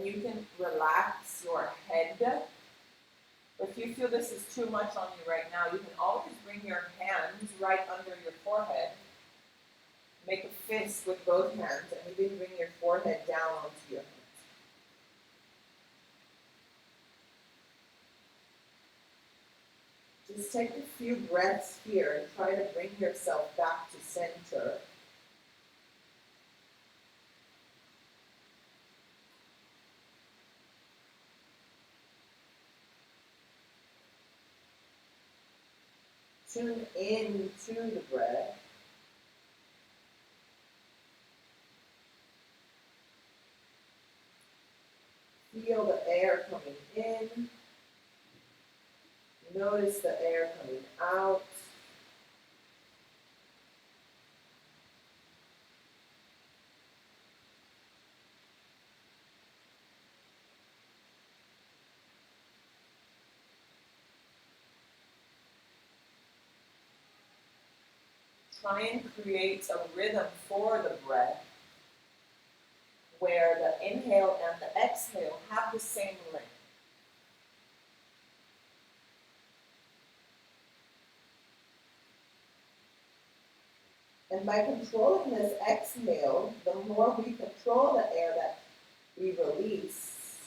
and you can relax your head. If you feel this is too much on you right now, you can always bring your hands right under your forehead. Make a fist with both hands, and you can bring your forehead down onto your hands. Just take a few breaths here and try to bring yourself back to center. Tune into the breath. Feel the air coming in. Notice the air coming out. Try and create a rhythm for the breath where the inhale and the exhale have the same length. And by controlling this exhale, the more we control the air that we release,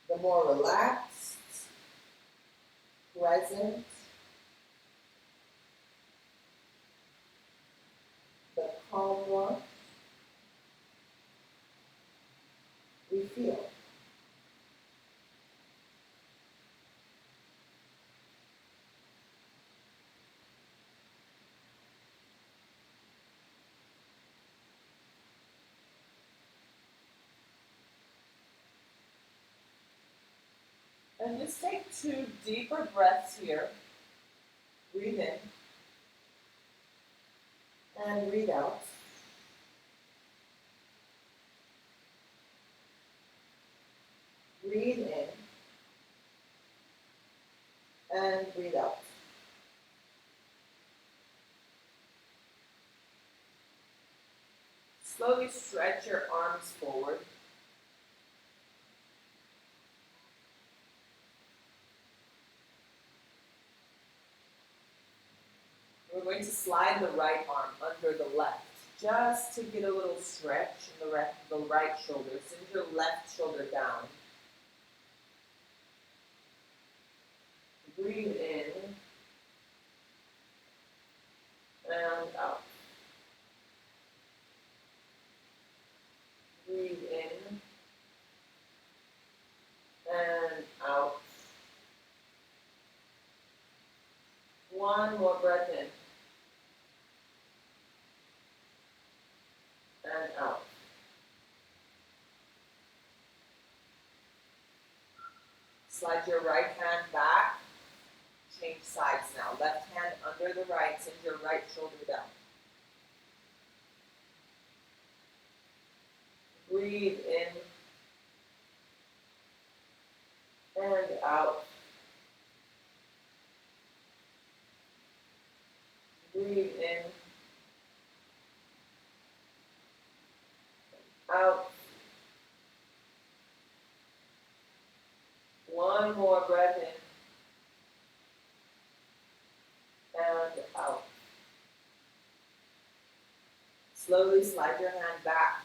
the more relaxed, present, the calmer we feel. And just take 2 deeper breaths here. Breathe in and breathe out. Breathe in and breathe out. Slowly stretch your arms forward. We're going to slide the right arm under the left, just to get a little stretch in the right shoulder. Send your left shoulder down. Breathe in and out. Breathe in and out. One more breath in and out. Slide your right hand back. Change sides now. Left hand under the right. Send your right shoulder down. Breathe in and out. Breathe in, out. One more breath in and out. Slowly slide your hand back.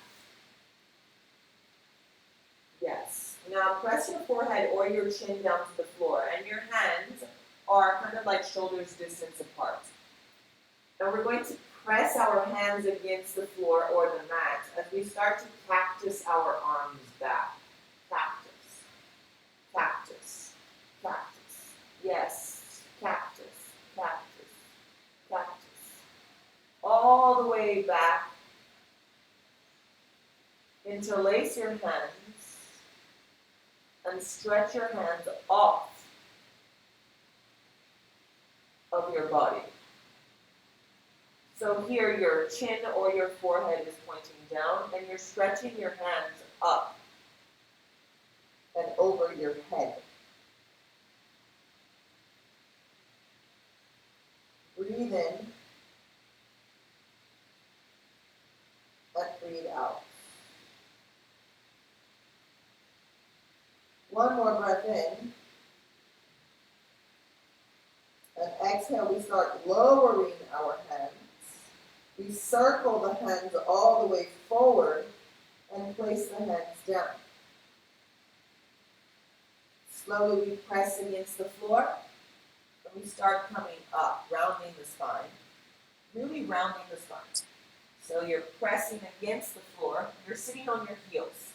Yes. Now press your forehead or your chin down to the floor, and your hands are kind of like shoulders distance apart. And we're going to press our hands against the floor or the mat as we start to cactus our arms back. Cactus, cactus, cactus. Yes, cactus, cactus, cactus. All the way back. Interlace your hands and stretch your hands off of your body. So here your chin or your forehead is pointing down, and you're stretching your hands up and over your head. Breathe in and breathe out. One more breath in. And exhale, we start lowering our hands. We circle the hands all the way forward and place the hands down. Slowly we press against the floor and we start coming up, rounding the spine. Really rounding the spine. So you're pressing against the floor. You're sitting on your heels.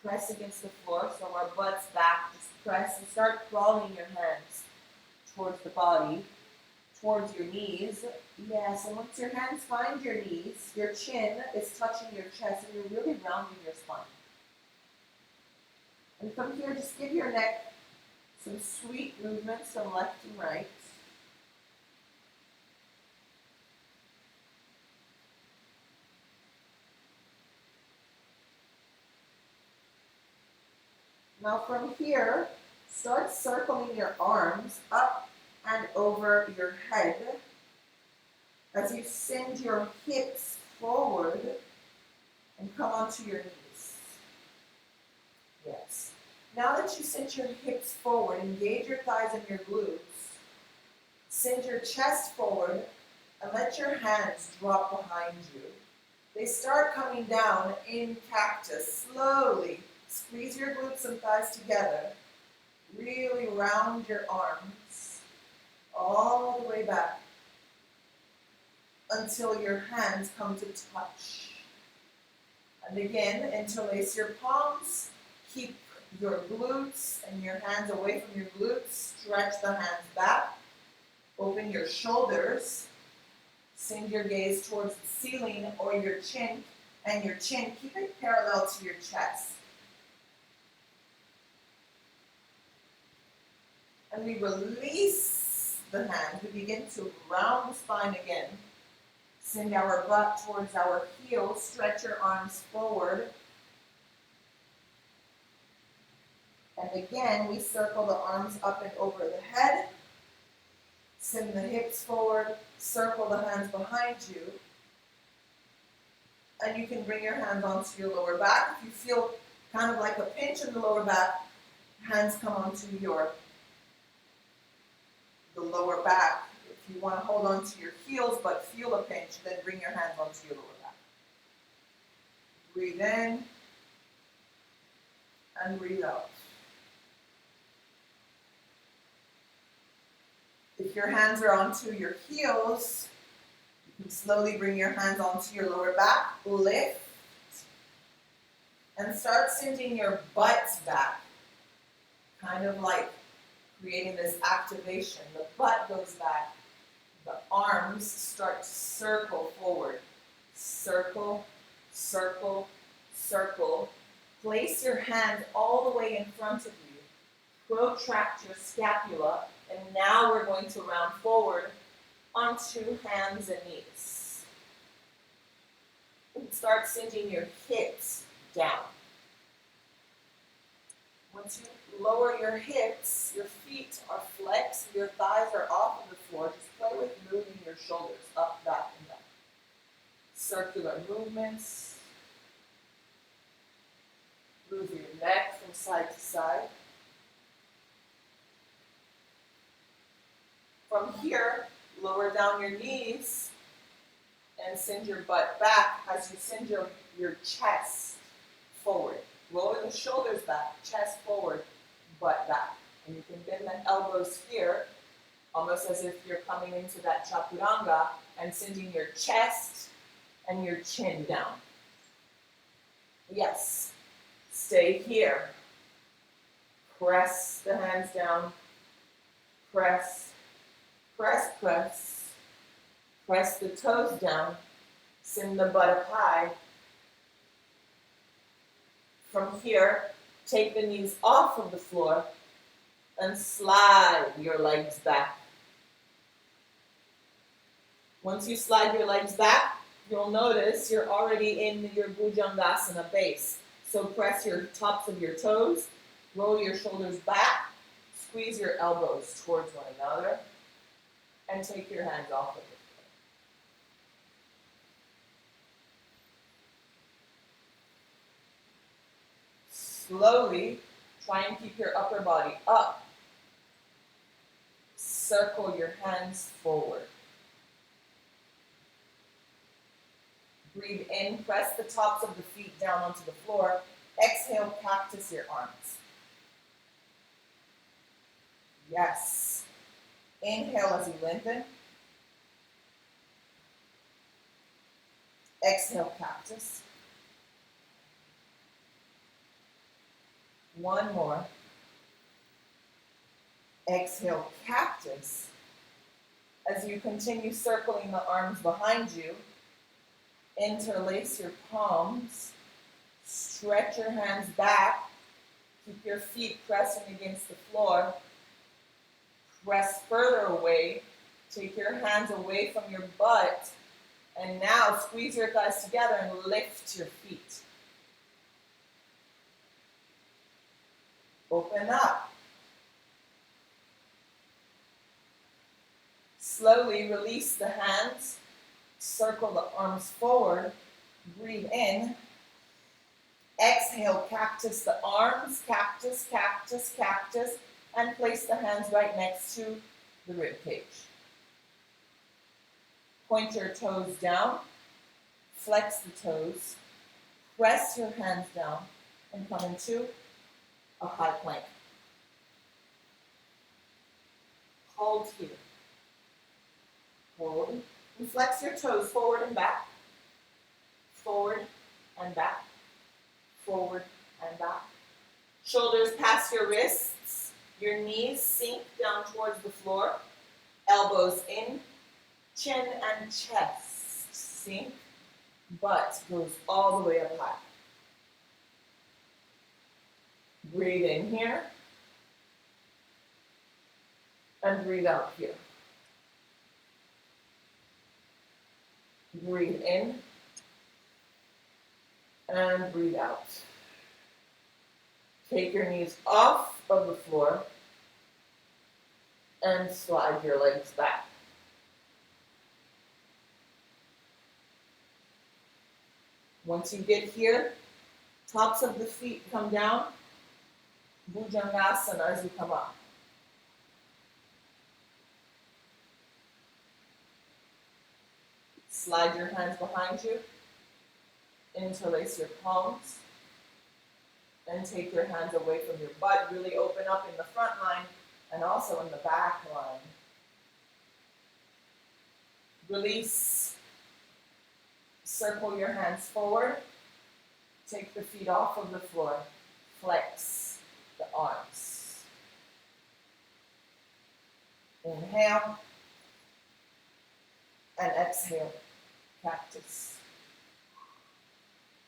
Press against the floor so our butt's back. Just press and start crawling your hands towards the body, towards your knees. Yes, and once your hands find your knees, your chin is touching your chest and you're really rounding your spine. And from here, just give your neck some sweet movements from left and right. Now from here, start circling your arms up and over your head as you send your hips forward and come onto your knees. Yes. Now that you send your hips forward, engage your thighs and your glutes. Send your chest forward and let your hands drop behind you. They start coming down in cactus, slowly. Squeeze your glutes and thighs together. Really round your arms all the way back until your hands come to touch. And again, interlace your palms. Keep your glutes and your hands away from your glutes. Stretch the hands back. Open your shoulders. Send your gaze towards the ceiling or your chin. And your chin, keep it parallel to your chest. And we release the hands. We begin to round the spine again. Send our butt towards our heels. Stretch your arms forward. And again, we circle the arms up and over the head. Send the hips forward. Circle the hands behind you. And you can bring your hands onto your lower back. If you feel kind of like a pinch in the lower back, hands come onto the lower back. If you want to hold on to your heels but feel a pinch, then bring your hands onto your lower back. Breathe in and breathe out. If your hands are onto your heels, you can slowly bring your hands onto your lower back, lift, and start sending your butts back, kind of like creating this activation. The butt goes back. The arms start to circle forward. Circle, circle, circle. Place your hand all the way in front of you. Protract your scapula. And now we're going to round forward onto hands and knees. And start sending your hips down. Once you lower your hips, your feet are flexed, your thighs are off of the floor. Just play with moving your shoulders up, back, and down. Circular movements. Move your neck from side to side. From here, lower down your knees and send your butt back as you send your chest forward. Lower the shoulders back, chest forward, butt back. And you can bend the elbows here, almost as if you're coming into that chaturanga and sending your chest and your chin down. Yes. Stay here. Press the hands down. Press, press, press. Press the toes down. Send the butt up high. From here, take the knees off of the floor and slide your legs back. Once you slide your legs back, you'll notice you're already in your Bhujangasana base. So press your tops of your toes, roll your shoulders back, squeeze your elbows towards one another, and take your hands off of it. Slowly Try and keep your upper body up. Circle your hands forward. Breathe in, press the tops of the feet down onto the floor. Exhale, cactus your arms. Yes. Inhale as you lengthen. Exhale, cactus. One more. Exhale, cactus. As you continue circling the arms behind you, interlace your palms, stretch your hands back, keep your feet pressing against the floor, press further away, take your hands away from your butt, and now squeeze your thighs together and lift your feet. Open up. Slowly release the hands, circle the arms forward, breathe in. Exhale, cactus the arms, cactus, cactus, cactus, and place the hands right next to the rib cage. Point your toes down, flex the toes, press your hands down, and come into a high plank. Hold here. Hold. And flex your toes forward and back, forward and back, forward and back. Shoulders past your wrists, your knees sink down towards the floor, elbows in, chin and chest sink, butt goes all the way up high. Breathe in here, and breathe out here. Breathe in, and breathe out. Take your knees off of the floor, and slide your legs back. Once you get here, tops of the feet come down, Bhujangasana as you come up. Slide your hands behind you, interlace your palms, and take your hands away from your butt. Really open up in the front line and also in the back line. Release. Circle your hands forward. Take the feet off of the floor. Flex the arms. Inhale. And exhale. Cactus.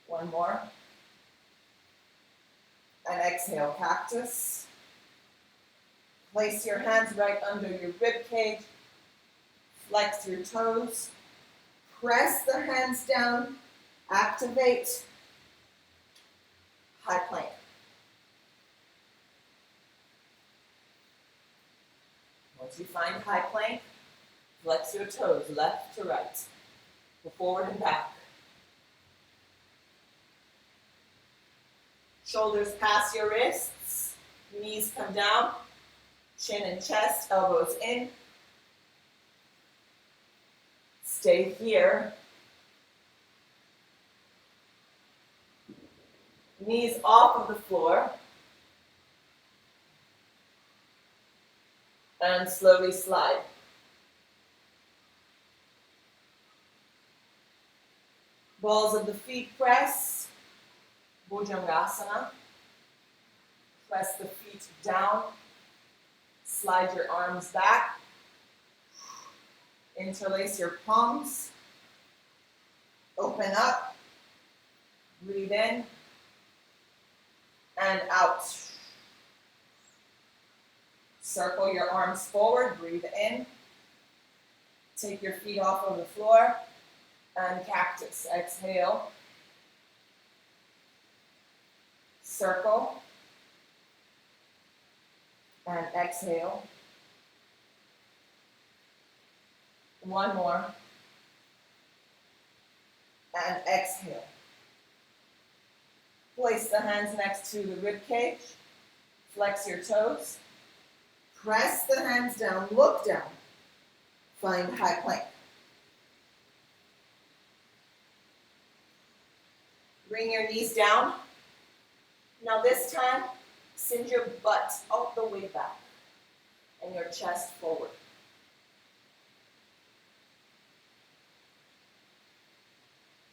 One more. And exhale, cactus. Place your hands right under your rib cage. Flex your toes. Press the hands down. Activate. High plank. Once you find high plank, flex your toes left to right. Go forward and back. Shoulders past your wrists. Knees come down. Chin and chest, elbows in. Stay here. Knees off of the floor. And slowly slide. Balls of the feet press. Bhujangasana. Press the feet down. Slide your arms back. Interlace your palms. Open up. Breathe in. And out. Circle your arms forward. Breathe in. Take your feet off of the floor. And cactus. Exhale. Circle. And exhale. One more. And exhale. Place the hands next to the rib cage. Flex your toes. Press the hands down, look down. Find high plank. Bring your knees down. Now this time, send your butt all the way back and your chest forward.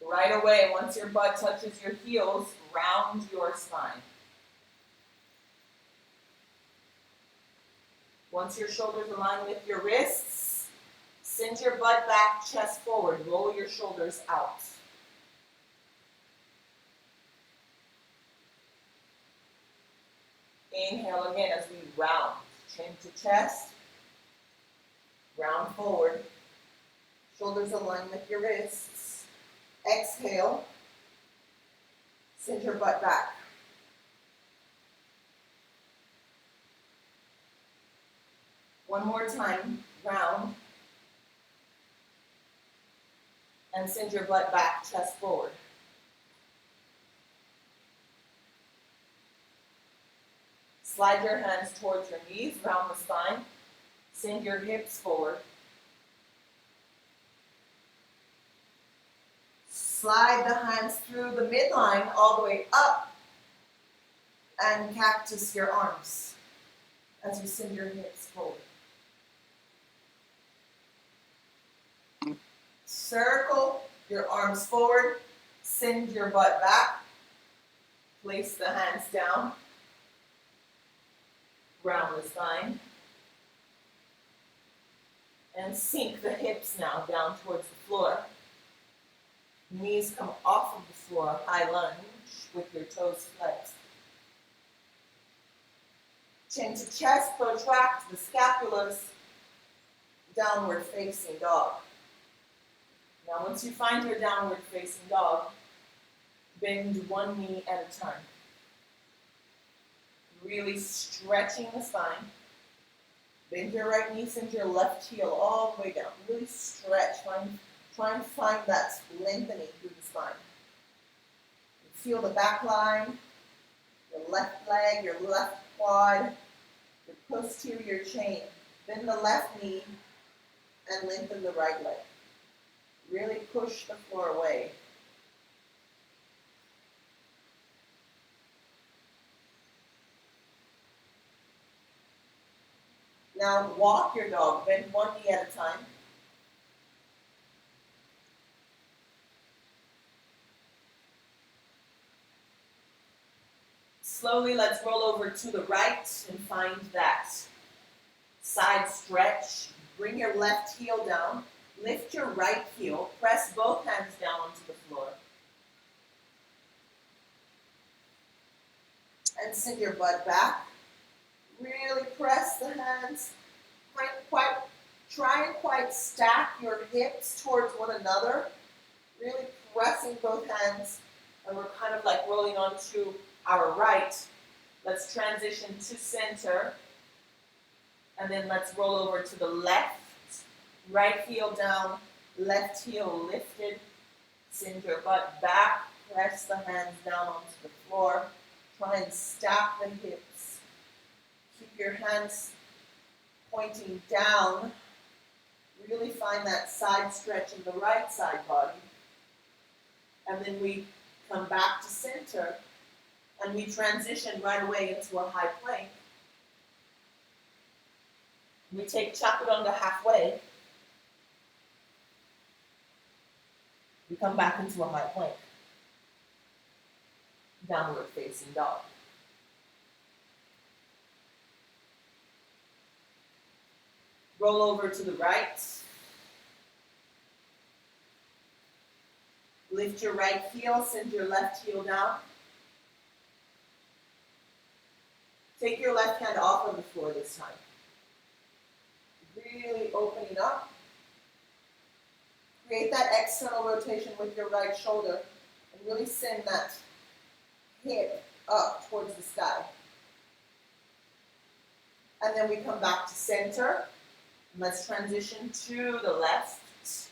Right away, once your butt touches your heels, round your spine. Once your shoulders align with your wrists, send your butt back, chest forward. Roll your shoulders out. Inhale again as we round. Chin to chest. Round forward. Shoulders align with your wrists. Exhale. Send your butt back. One more time. Round. And send your butt back, chest forward. Slide your hands towards your knees, round the spine. Send your hips forward. Slide the hands through the midline all the way up. And cactus your arms as you send your hips forward. Circle your arms forward. Send your butt back. Place the hands down. Round the spine. And sink the hips now down towards the floor. Knees come off of the floor, high lunge with your toes flexed. Chin to chest, protract the scapulas, downward facing dog. Now once you find your downward facing dog, bend one knee at a time. Really stretching the spine. Bend your right knee, send your left heel all the way down. Really stretch. Try and find that lengthening through the spine. Feel the back line, your left leg, your left quad, your posterior chain. Bend the left knee and lengthen the right leg. Really push the floor away. Now walk your dog, bend one knee at a time. Slowly, let's roll over to the right and find that side stretch. Bring your left heel down. Lift your right heel. Press both hands down onto the floor. And send your butt back. Really press the hands. Try and quite stack your hips towards one another. Really pressing both hands. And we're kind of like rolling onto our right. Let's transition to center. And then let's roll over to the left. Right heel down, left heel lifted. Send your butt back. Press the hands down onto the floor. Try and stack the hips. Keep your hands pointing down. Really find that side stretch in the right side body. And then we come back to center. And we transition right away into a high plank. We take chaturanga halfway. We come back into a high plank. Downward facing dog. Roll over to the right. Lift your right heel, send your left heel down. Take your left hand off of the floor this time. Really opening up. Create that external rotation with your right shoulder and really send that hip up towards the sky. And then we come back to center. Let's transition to the left.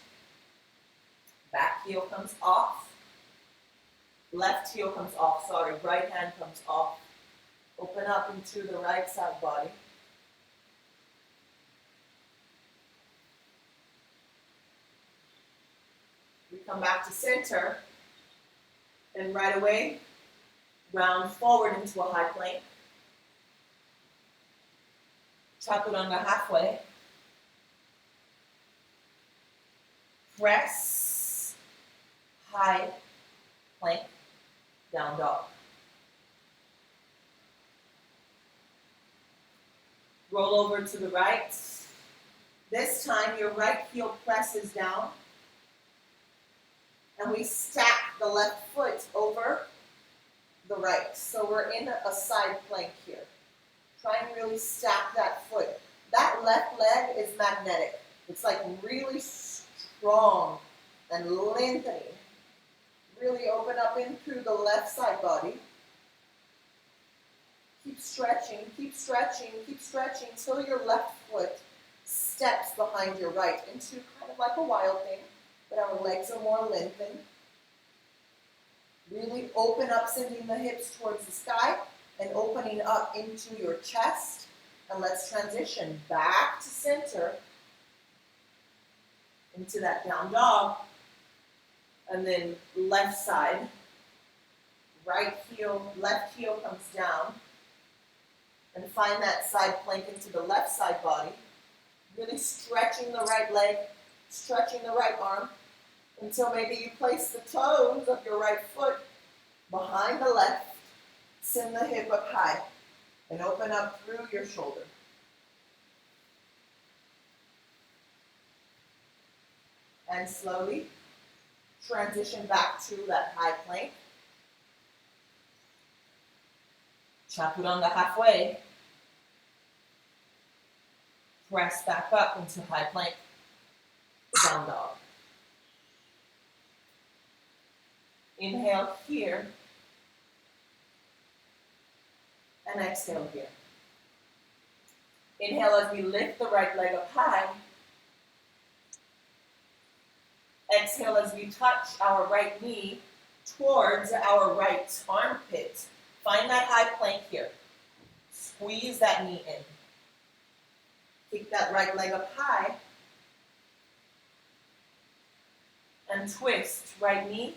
Back heel comes off. Left heel comes off, sorry. Right hand comes off. Open up into the right side body. We come back to center, and right away, round forward into a high plank. Chaturanga halfway. Press, high plank, down dog. Roll over to the right. This time your right heel presses down, and we stack the left foot over the right. So we're in a side plank here. Try and really stack that foot. That left leg is magnetic. It's like really strong and lengthening. Really open up in through the left side body. Keep stretching, keep stretching, keep stretching till your left foot steps behind your right into kind of like a wild thing, but our legs are more lengthened. Really open up, sending the hips towards the sky and opening up into your chest. And let's transition back to center into that down dog. And then left side, right heel, left heel comes down. And find that side plank into the left side body. Really stretching the right leg, stretching the right arm, until maybe you place the toes of your right foot behind the left. Send the hip up high and open up through your shoulder. And slowly transition back to that high plank. Chaturanga halfway. Press back up into high plank, down dog. Inhale here, and exhale here. Inhale as we lift the right leg up high. Exhale as we touch our right knee towards our right armpit. Find that high plank here. Squeeze that knee in. Kick that right leg up high. And twist right knee,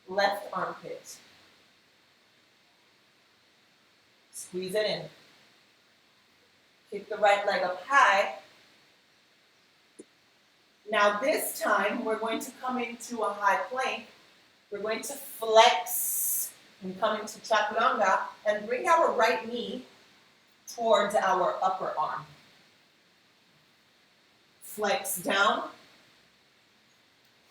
left armpit. Squeeze it in. Kick the right leg up high. Now this time we're going to come into a high plank. We're going to flex and come into chaturanga and bring our right knee towards our upper arm. Flex down,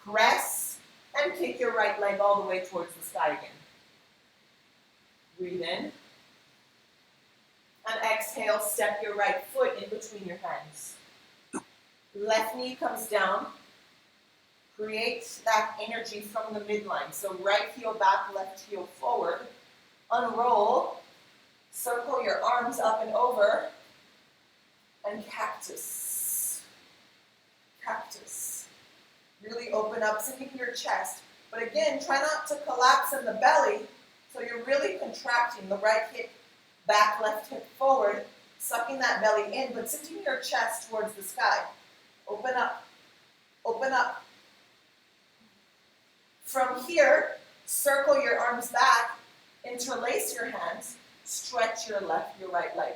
press, and kick your right leg all the way towards the sky again. Breathe in. And exhale, step your right foot in between your hands. Left knee comes down. Create that energy from the midline. So right heel back, left heel forward. Unroll. Circle your arms up and over. And cactus. Cactus. Really open up, sending your chest. But again, try not to collapse in the belly. So you're really contracting the right hip back, left hip forward. Sucking that belly in, but sending your chest towards the sky. Open up. Open up. From here, circle your arms back, interlace your hands, stretch your right leg.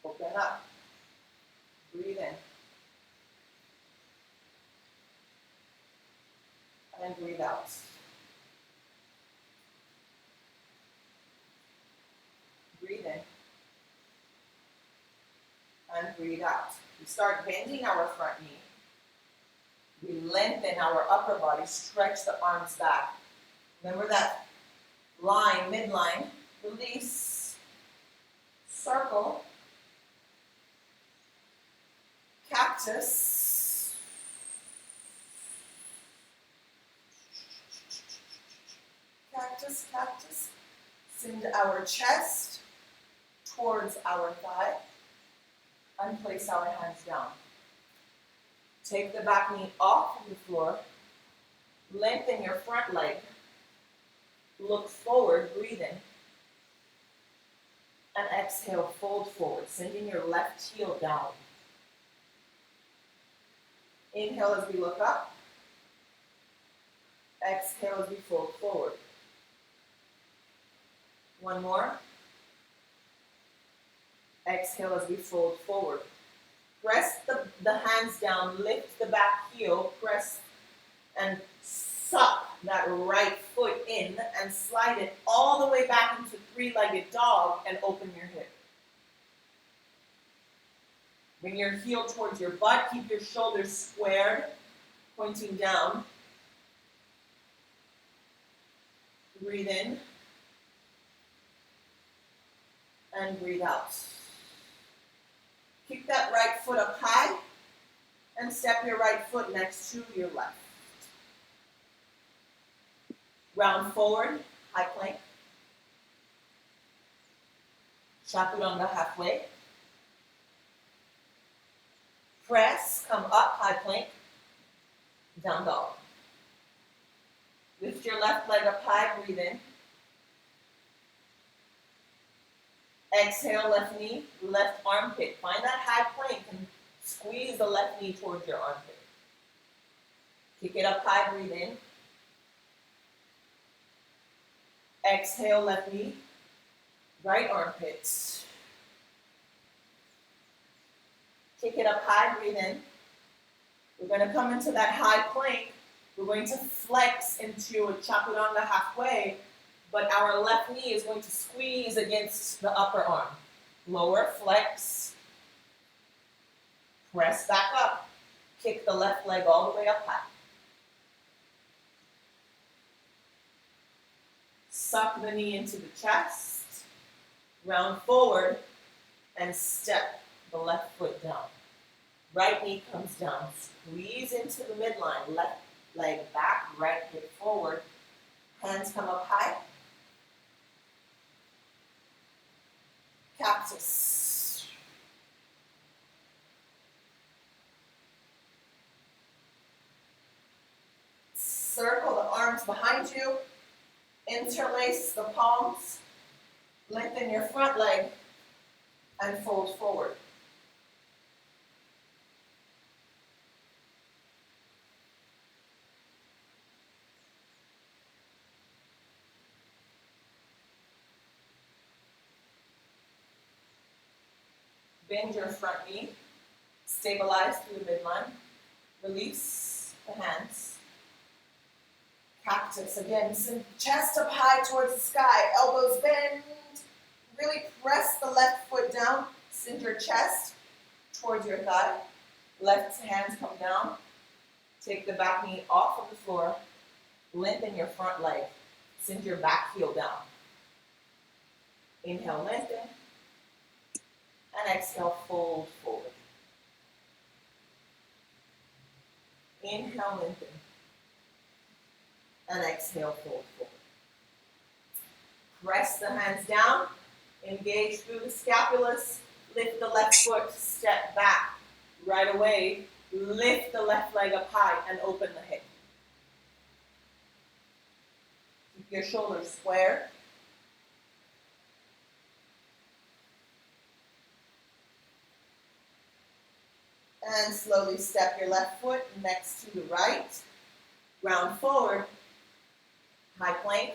Open up. Breathe in. And breathe out. Breathe in. And breathe out. We start bending our front knee. We lengthen our upper body, stretch the arms back. Remember that line, midline, release, circle, cactus, cactus, cactus. Send our chest towards our thigh. And place our hands down. Take the back knee off of the floor. Lengthen your front leg. Look forward, breathe in. And exhale, fold forward, sending your left heel down. Inhale as we look up. Exhale as we fold forward. One more. Exhale as we fold forward. Press the hands down, lift the back heel, press and suck that right foot in and slide it all the way back into three-legged dog and open your hip. Bring your heel towards your butt, keep your shoulders squared, pointing down. Breathe in and breathe out. Kick that right foot up high and step your right foot next to your left. Round forward, high plank. Chaturanga halfway. Press, come up, high plank. Down dog. Lift your left leg up high, breathe in. Exhale, left knee, left armpit. Find that high plank and squeeze the left knee towards your armpit. Kick it up high, breathe in. Exhale, left knee, right armpit. Kick it up high, breathe in. We're going to come into that high plank. We're going to flex into a chaturanga halfway, but our left knee is going to squeeze against the upper arm. Lower, flex. Press back up. Kick the left leg all the way up high. Suck the knee into the chest. Round forward and step the left foot down. Right knee comes down. Squeeze into the midline. Left leg back, right hip forward. Hands come up high. Cactus. Circle the arms behind you. Interlace the palms. Lengthen your front leg and fold forward. Bend your front knee, stabilize through the midline, release the hands. Cactus again, send chest up high towards the sky, elbows bend, really press the left foot down, send your chest towards your thigh, left hands come down, take the back knee off of the floor, lengthen your front leg, send your back heel down. Inhale, lengthen. And exhale, fold forward. Inhale, lengthen. And exhale, fold forward. Press the hands down. Engage through the scapulas. Lift the left foot, step back. Right away, lift the left leg up high and open the hip. Keep your shoulders square. And slowly step your left foot next to the right. Round forward. High plank.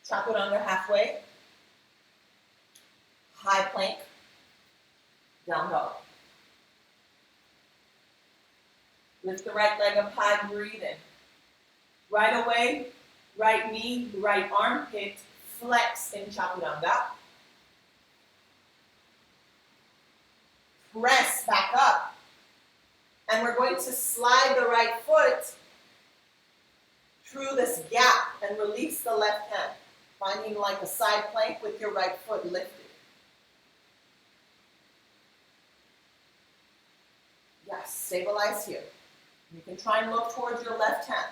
Chaturanga halfway. High plank. Down dog. Lift the right leg up high, breathe in. Right away, right knee, right armpit, flex in chaturanga. Press back up. And we're going to slide the right foot through this gap and release the left hand, finding like a side plank with your right foot lifted. Yes, stabilize here. You can try and look towards your left hand.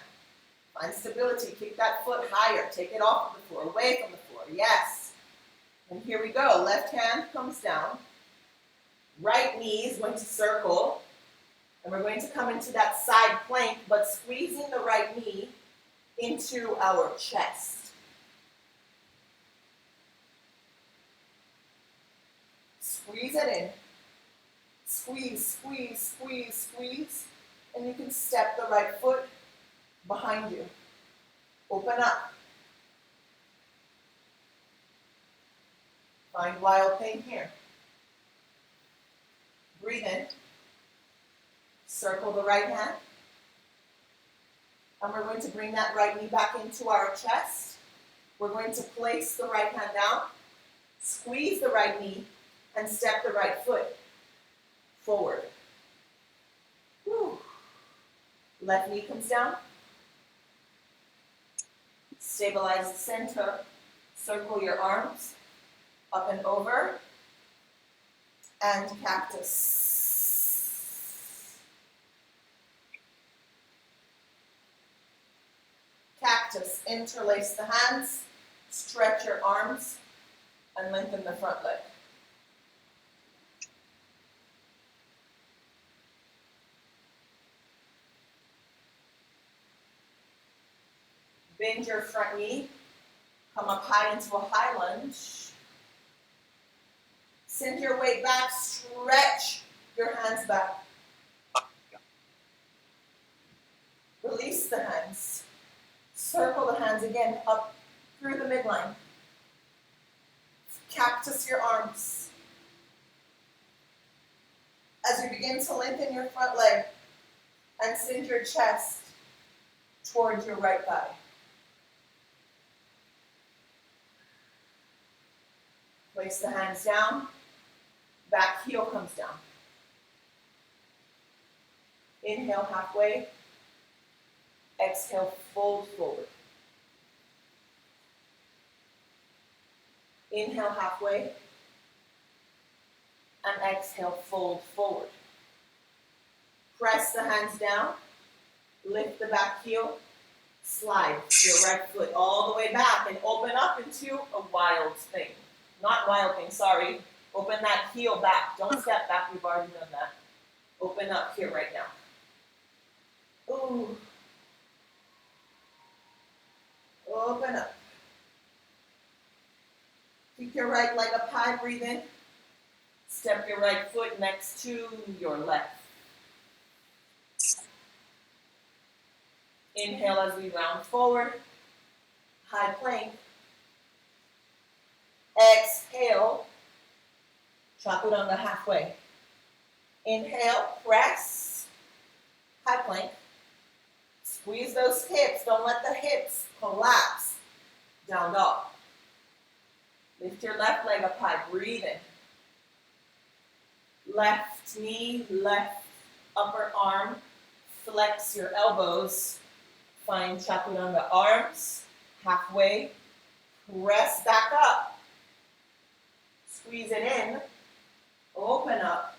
Find stability, kick that foot higher, take it off of the floor, away from the floor, yes. And here we go, left hand comes down. Right knee is going to circle. And we're going to come into that side plank, but squeezing the right knee into our chest. Squeeze it in. Squeeze, squeeze, squeeze, squeeze. And you can step the right foot behind you. Open up. Find wild thing here. Breathe in. Circle the right hand. And we're going to bring that right knee back into our chest. We're going to place the right hand down, squeeze the right knee, and step the right foot forward. Whew. Left knee comes down. Stabilize the center. Circle your arms up and over. And cactus. Cactus. Interlace the hands. Stretch your arms. And lengthen the front leg. Bend your front knee. Come up high into a high lunge. Send your weight back. Stretch your hands back. Release the hands. Circle the hands again up through the midline. Cactus your arms. As you begin to lengthen your front leg and send your chest towards your right thigh. Place the hands down. Back heel comes down. Inhale halfway. Exhale, fold forward. Inhale halfway. And exhale, fold forward. Press the hands down. Lift the back heel. Slide your right foot all the way back and open up into a wild thing. Not wild thing, sorry. Open that heel back. Don't step back, we've already done that. Open up here right now. Ooh. Open up. Keep your right leg up high, breathe in. Step your right foot next to your left. Inhale as we round forward. High plank. Exhale. Chaturanga halfway. Inhale, press. High plank. Squeeze those hips. Don't let the hips collapse. Down dog. Lift your left leg up high. Breathe in. Left knee, left upper arm. Flex your elbows. Find Chaturanga arms. Halfway. Press back up. Squeeze it in. Open up.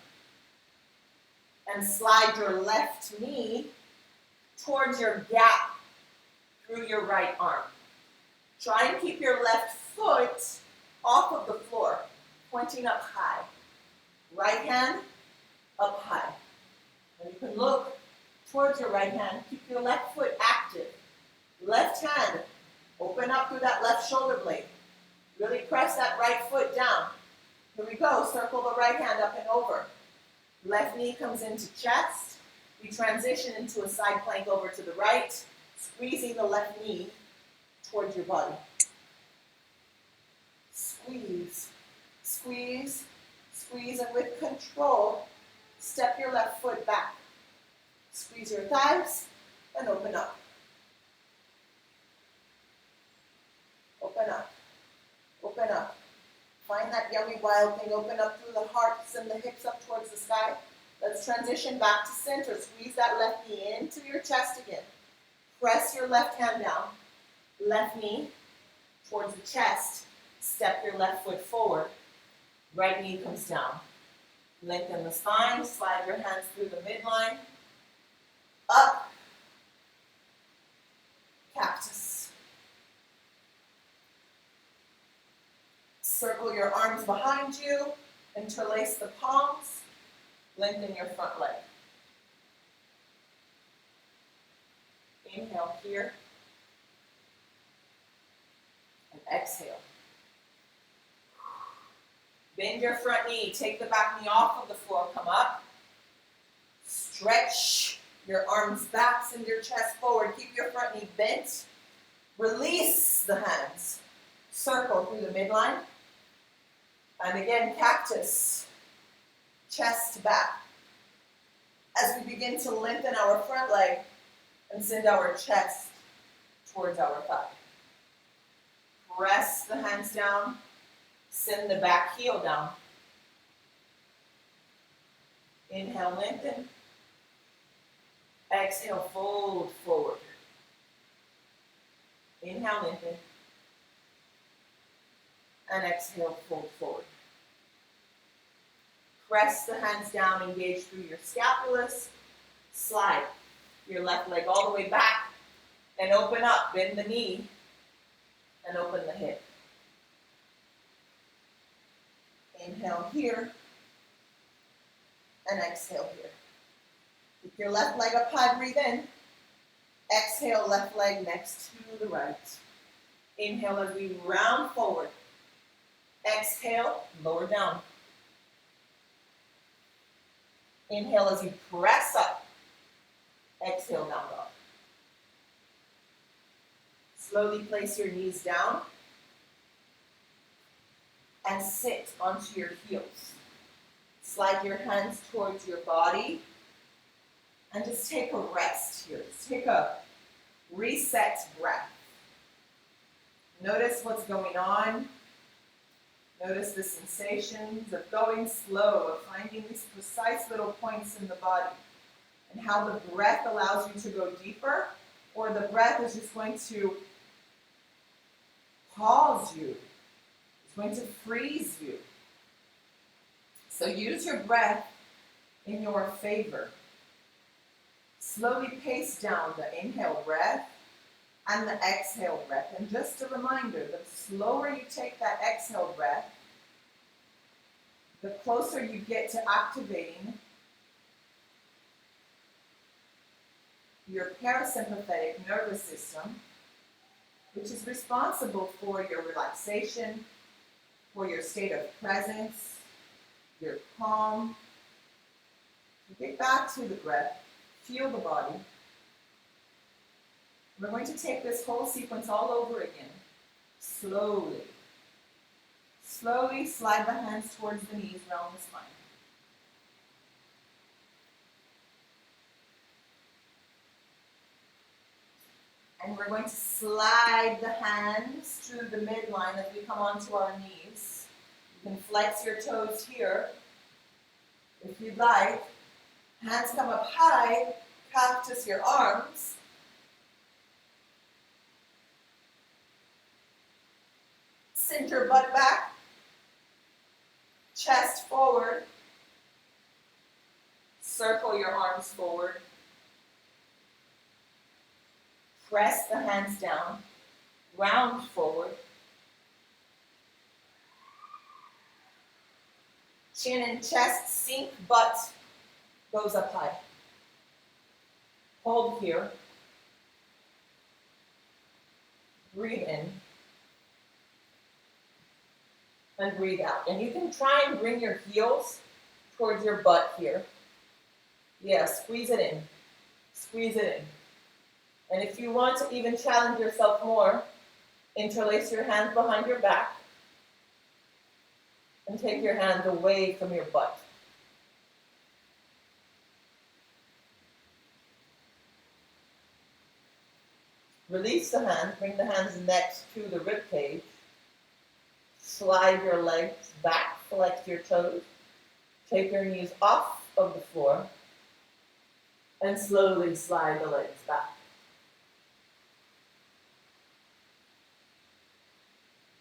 And slide your left knee towards your gap through your right arm. Try and keep your left foot off of the floor, pointing up high. Right hand up high. And you can look towards your right hand. Keep your left foot active. Left hand, open up through that left shoulder blade. Really press that right foot down. Here we go. Circle the right hand up and over. Left knee comes into chest. We transition into a side plank over to the right, squeezing the left knee towards your body. Squeeze, squeeze, squeeze, and with control, step your left foot back. Squeeze your thighs and open up. Open up. Open up. Find that yummy wild thing. Open up through the hearts and the hips up towards the sky. Let's transition back to center. Squeeze that left knee into your chest again. Press your left hand down. Left knee towards the chest. Step your left foot forward. Right knee comes down. Lengthen the spine. Slide your hands through the midline. Up. Cactus. Circle your arms behind you. Interlace the palms. Lengthen your front leg. Inhale here. And exhale. Bend your front knee. Take the back knee off of the floor. Come up. Stretch your arms back. Send your chest forward. Keep your front knee bent. Release the hands. Circle through the midline. And again, cactus. Chest back. As we begin to lengthen our front leg and send our chest towards our thigh. Press the hands down. Send the back heel down. Inhale, lengthen. Exhale, fold forward. Inhale, lengthen. And exhale, fold forward. Press the hands down, engage through your scapulus. Slide your left leg all the way back and open up. Bend the knee and open the hip. Inhale here and exhale here. Keep your left leg up high, breathe in. Exhale, left leg next to the right. Inhale as we round forward. Exhale, lower down. Inhale as you press up. Exhale, down dog. Slowly place your knees down and sit onto your heels. Slide your hands towards your body and just take a rest here. Just take a reset breath. Notice what's going on. Notice the sensations of going slow, of finding these precise little points in the body, and how the breath allows you to go deeper, or the breath is just going to pause you. It's going to freeze you. So use your breath in your favor. Slowly pace down the inhale breath and the exhale breath. And just a reminder, the slower you take that exhale breath, the closer you get to activating your parasympathetic nervous system, which is responsible for your relaxation, for your state of presence, your calm. Get back to the breath, feel the body. We're going to take this whole sequence all over again, slowly. Slowly slide the hands towards the knees, round the spine. And we're going to slide the hands through the midline as we come onto our knees. You can flex your toes here if you'd like. Hands come up high, cactus your arms. Send your butt back. Chest forward. Circle your arms forward. Press the hands down. Round forward. Chin and chest sink, butt goes up high. Hold here. Breathe in. And breathe out. And you can try and bring your heels towards your butt here. Yeah, squeeze it in. Squeeze it in. And if you want to even challenge yourself more, interlace your hands behind your back and take your hands away from your butt. Release the hands, bring the hands next to the rib cage. Slide your legs back, flex your toes. Take your knees off of the floor and slowly slide the legs back.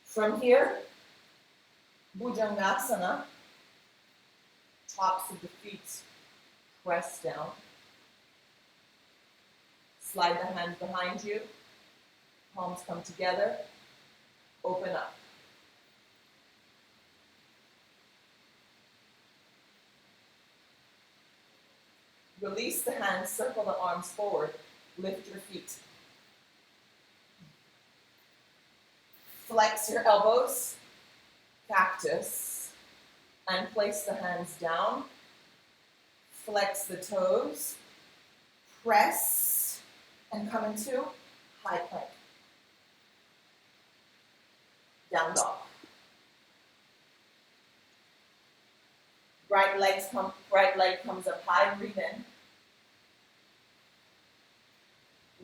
From here, Bhujangasana, tops of the feet press down. Slide the hands behind you, palms come together, open up. Release the hands, circle the arms forward, Lift your feet. Flex your elbows, cactus, and place the hands down. Flex the toes, press, and come into high plank. Down dog. Right leg comes up high, breathe in.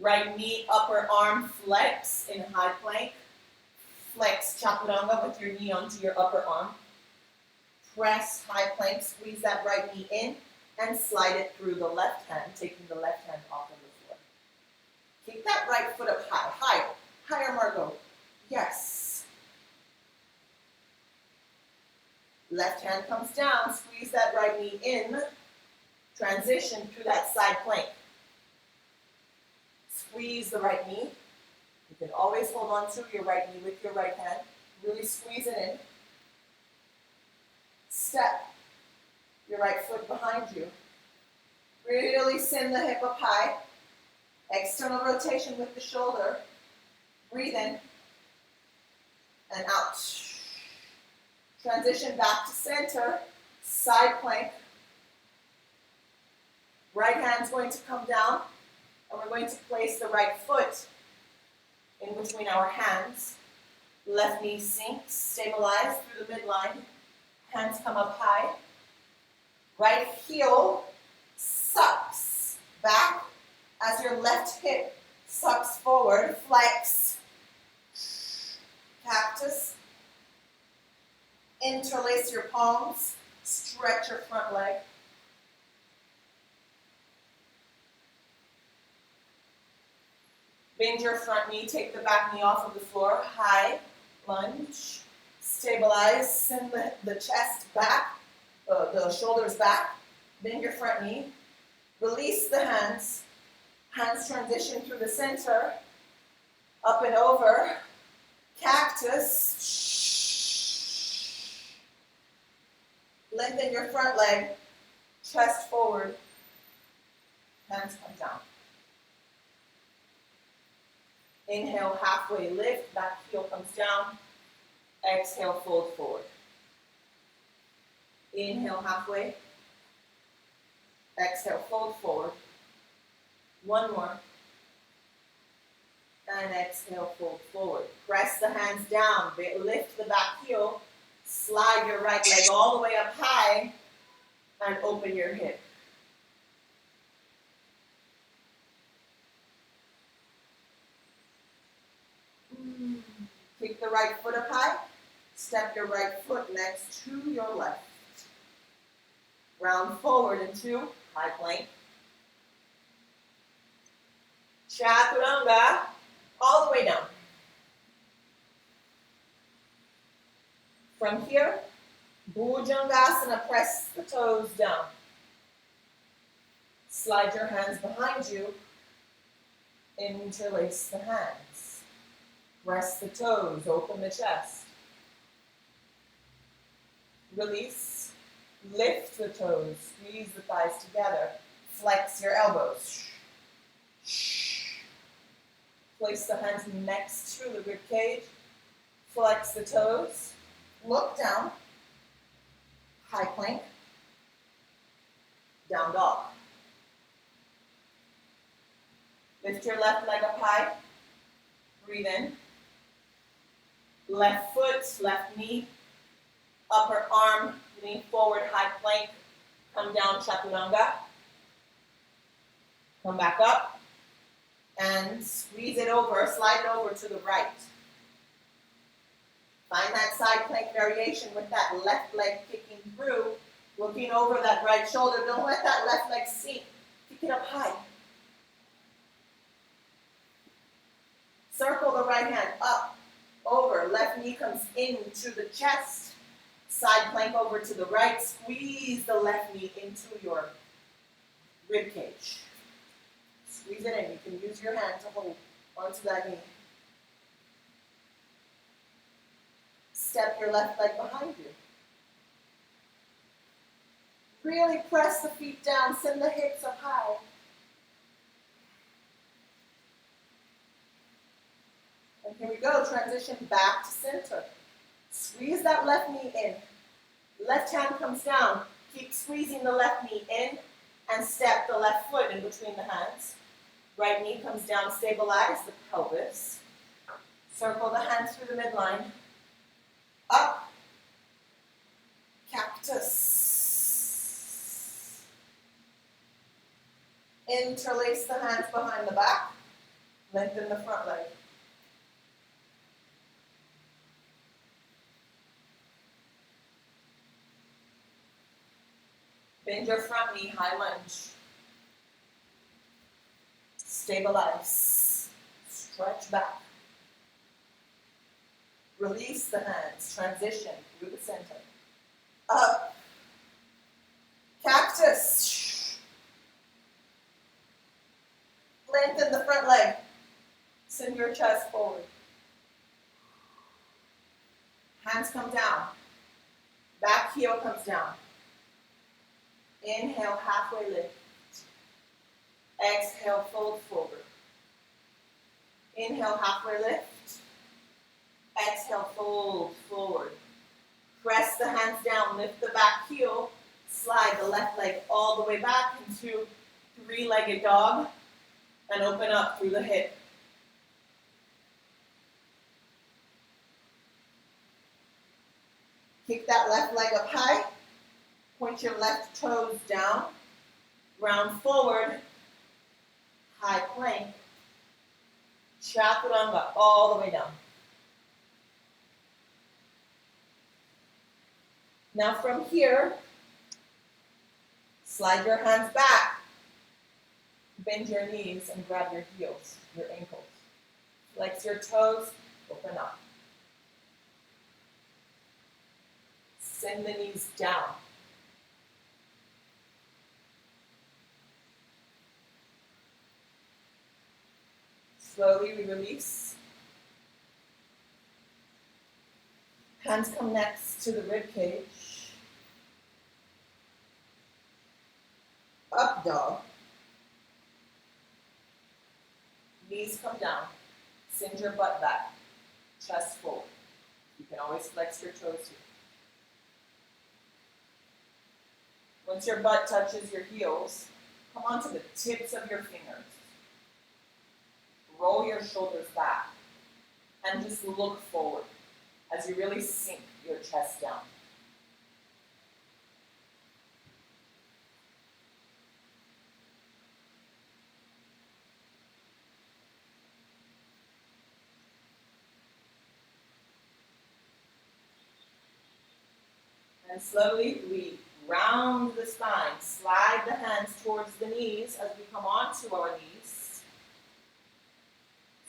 Right knee, upper arm flex in high plank. Flex chaturanga with your knee onto your upper arm. Press high plank, squeeze that right knee in, and slide it through the left hand, taking the left hand off of the floor. Keep that right foot up high, higher, higher, Margot. Yes. Left hand comes down, squeeze that right knee in, transition through that side plank. Squeeze the right knee. You can always hold on to your right knee with your right hand. Really squeeze it in. Step your right foot behind you. Really send the hip up high. External rotation with the shoulder. Breathe in and out. Transition back to center. Side plank. Right hand's going to come down, and we're going to place the right foot in between our hands. Left knee sinks, stabilize through the midline. Hands come up high. Right heel sucks back as your left hip sucks forward. Flex. Cactus. Interlace your palms. Stretch your front leg. Bend your front knee, take the back knee off of the floor, high, lunge, stabilize, send the chest back, the shoulders back, bend your front knee, release the hands transition through the center, up and over, cactus, lengthen your front leg, chest forward, hands come down. Inhale, halfway lift, back heel comes down. Exhale, fold forward. Inhale, halfway. Exhale, fold forward. One more. And exhale, fold forward. Press the hands down, lift the back heel. Slide your right leg all the way up high and open your hip. Kick the right foot up high. Step your right foot next to your left. Round forward into high plank. Chaturanga, all the way down. From here, Bhujangasana, press the toes down. Slide your hands behind you. Interlace the hands. Press the toes, open the chest. Release, lift the toes, squeeze the thighs together. Flex your elbows. Place the hands next to the rib cage. Flex the toes. Look down. High plank. Down dog. Lift your left leg up high. Breathe in. Left foot, left knee, upper arm, lean forward, high plank, come down, chaturanga. Come back up and squeeze it over, slide it over to the right. Find that side plank variation with that left leg kicking through, looking over that right shoulder. Don't let that left leg sink. Kick it up high. Circle the right hand up. Over, left knee comes into the chest, side plank over to the right, squeeze the left knee into your rib cage. Squeeze it in, you can use your hand to hold onto that knee. Step your left leg behind you. Really press the feet down, send the hips up high. Here we go, transition back to center. Squeeze that left knee in. Left hand comes down. Keep squeezing the left knee in and step the left foot in between the hands. Right knee comes down, stabilize the pelvis. Circle the hands through the midline. Up. Cactus. Interlace the hands behind the back. Lengthen the front leg. Bend your front knee, high lunge. Stabilize. Stretch back. Release the hands. Transition through the center. Up. Cactus. Lengthen the front leg. Send your chest forward. Hands come down. Back heel comes down. Inhale, halfway lift. Exhale, fold forward. Inhale, halfway lift. Exhale, fold forward. Press the hands down, lift the back heel, slide the left leg all the way back into three-legged dog, and open up through the hip. Kick that left leg up high. Point your left toes down. Round forward. High plank. Chaturanga all the way down. Now from here, slide your hands back. Bend your knees and grab your heels, your ankles. Flex your toes, open up. Send the knees down. Slowly we release. Hands come next to the rib cage. Up dog. Knees come down. Send your butt back. Chest forward. You can always flex your toes here. Once your butt touches your heels, come onto the tips of your fingers. Roll your shoulders back and just look forward as you really sink your chest down. And slowly we round the spine, slide the hands towards the knees as we come onto our knees.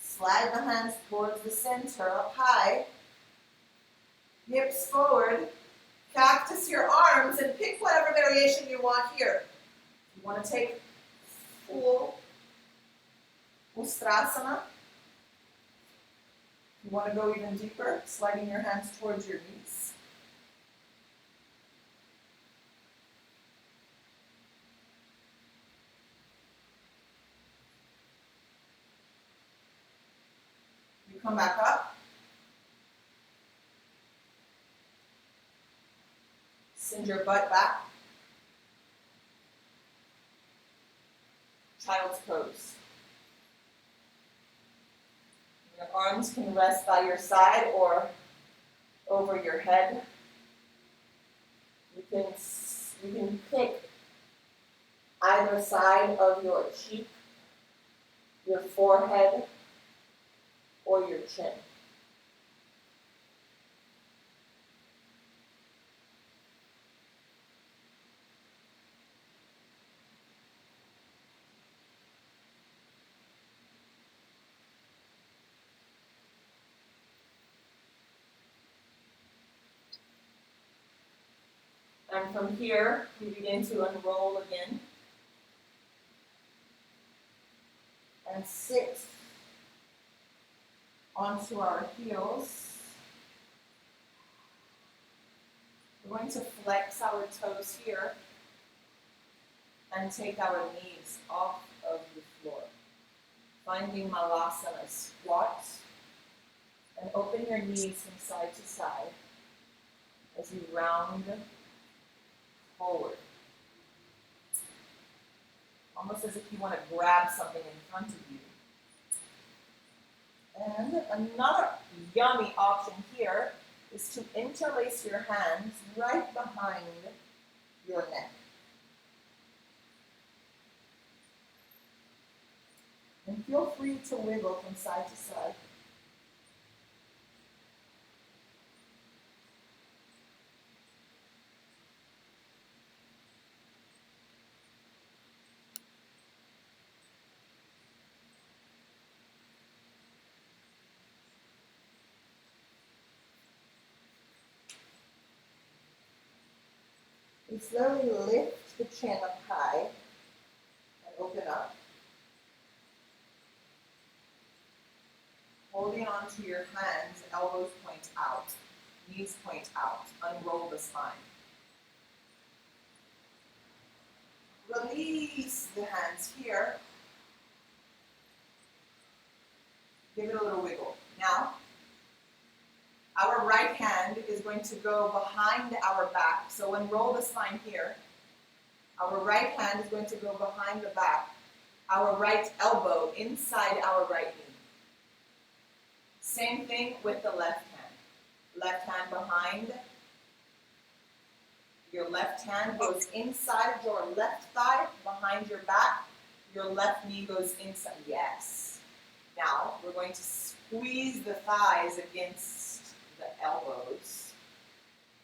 Slide the hands towards the center, up high. Hips forward. Cactus your arms and pick whatever variation you want here. You want to take full Ustrasana. You want to go even deeper, sliding your hands towards your knees. You come back up. Send your butt back. Child's pose. Your arms can rest by your side or over your head. You can pick either side of your cheek, your forehead, or your chin. And from here, we begin to unroll again. And sit onto our heels. We're going to flex our toes here and take our knees off of the floor. Finding Malasana, squat, And open your knees from side to side as you round forward. Almost as if you want to grab something in front of you. And another yummy option here is to interlace your hands right behind your neck. And feel free to wiggle from side to side. And slowly lift the chin up high and open up. Holding onto your hands, elbows point out, knees point out. Unroll the spine. Release the hands here. Give it a little wiggle. Now, our right hand is going to go behind our back. So unroll the spine here. Our right hand is going to go behind the back. Our right elbow inside our right knee. Same thing with the left hand. Left hand behind. Your left hand goes inside your left thigh, behind your back. Your left knee goes inside. Yes. Now, we're going to squeeze the thighs against the elbows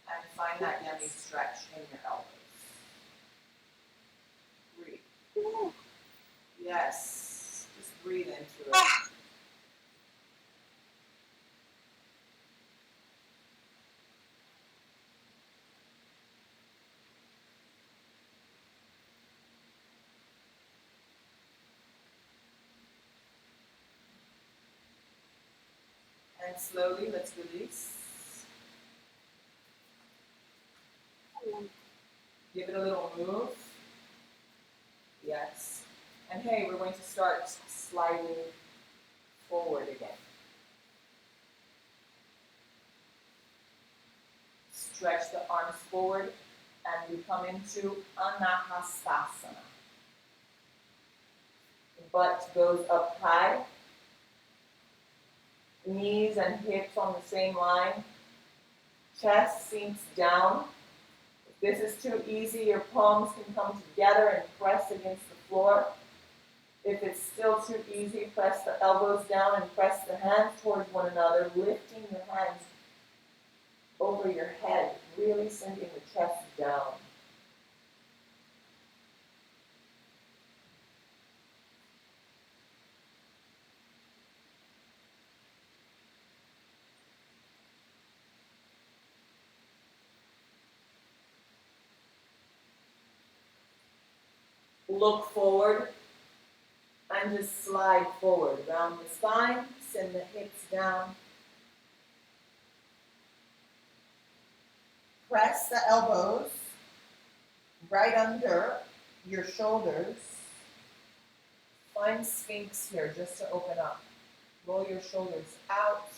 and find that yummy stretch in your elbows. Breathe. Yes. Just breathe into it. And slowly, let's release. Give it a little move. Yes. And hey, we're going to start sliding forward again. Stretch the arms forward and we come into Anahastasana. Butt goes up high. Knees and hips on the same line. Chest sinks down. If this is too easy, your palms can come together and press against the floor. If it's still too easy, press the elbows down and press the hands towards one another, lifting your hands over your head, really sending the chest down. Look forward and just slide forward. Round the spine, send the hips down. Press the elbows right under your shoulders. Find Sphinx here just to open up. Roll your shoulders out.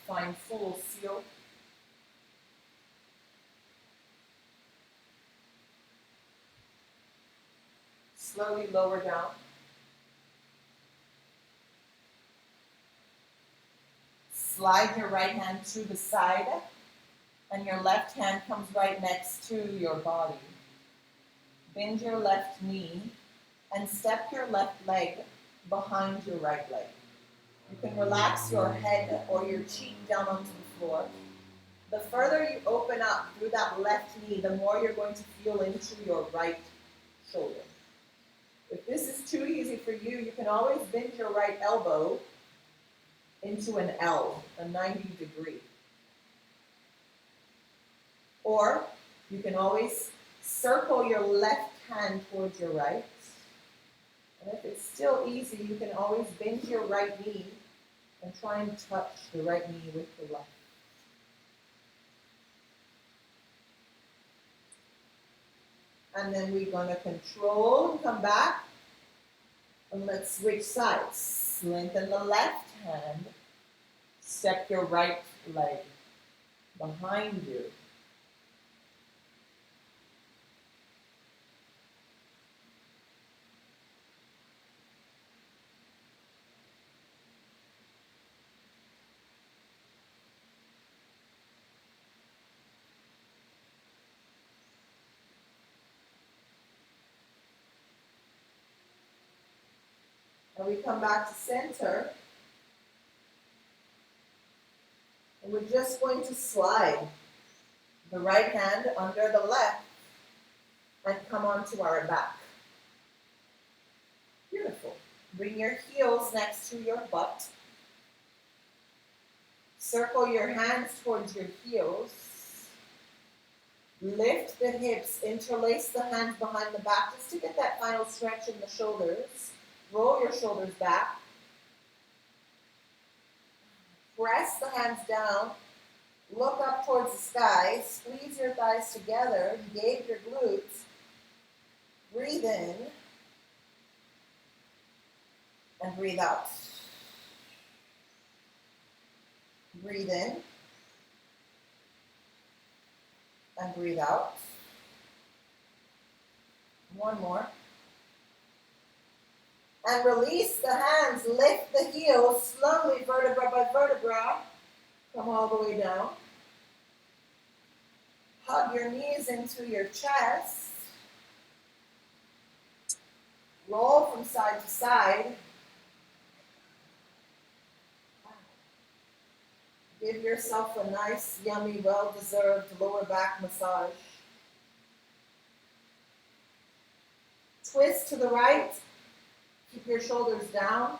Find full seal. Slowly lower down. Slide your right hand to the side, and your left hand comes right next to your body. Bend your left knee, and step your left leg behind your right leg. You can relax your head or your cheek down onto the floor. The further you open up through that left knee, the more you're going to feel into your right shoulder. If this is too easy for you, you can always bend your right elbow into an L, a 90 degree. Or you can always circle your left hand towards your right. And if it's still easy, you can always bend your right knee and try and touch the right knee with the left. And then we're going to control and come back. And let's switch sides. Lengthen the left hand. Step your right leg behind you. And we come back to center. And we're just going to slide the right hand under the left and come onto our back. Beautiful. Bring your heels next to your butt. Circle your hands towards your heels. Lift the hips, interlace the hands behind the back just to get that final stretch in the shoulders. Roll your shoulders back. Press the hands down. Look up towards the sky. Squeeze your thighs together. Engage your glutes. Breathe in. And breathe out. Breathe in. And breathe out. One more. And release the hands. Lift the heels slowly, vertebra by vertebra. Come all the way down. Hug your knees into your chest. Roll from side to side. Give yourself a nice, yummy, well-deserved lower back massage. Twist to the right. Keep your shoulders down.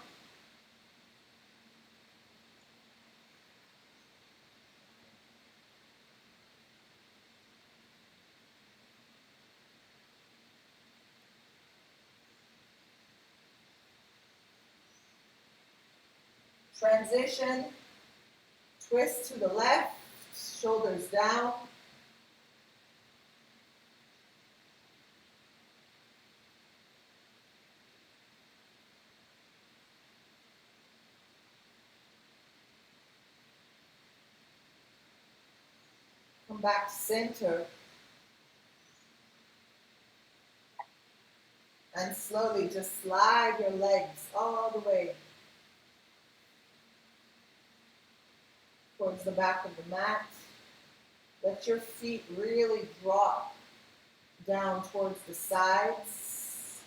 Transition. Twist to the left, shoulders down. Come back to center. And slowly just slide your legs all the way towards the back of the mat. Let your feet really drop down towards the sides.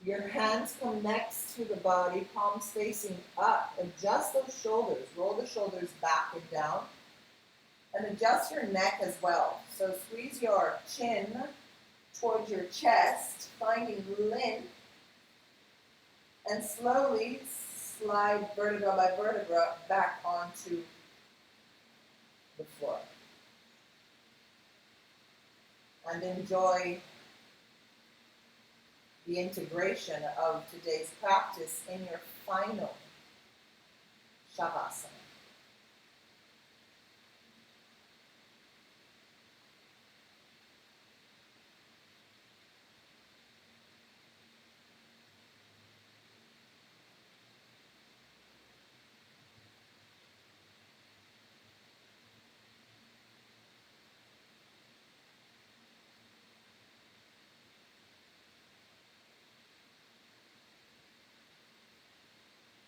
Your hands come next to the body, palms facing up. Adjust those shoulders. Roll the shoulders back and down. And adjust your neck as well. So squeeze your chin towards your chest, finding length. And slowly slide vertebra by vertebra back onto the floor. And enjoy the integration of today's practice in your final Shavasana.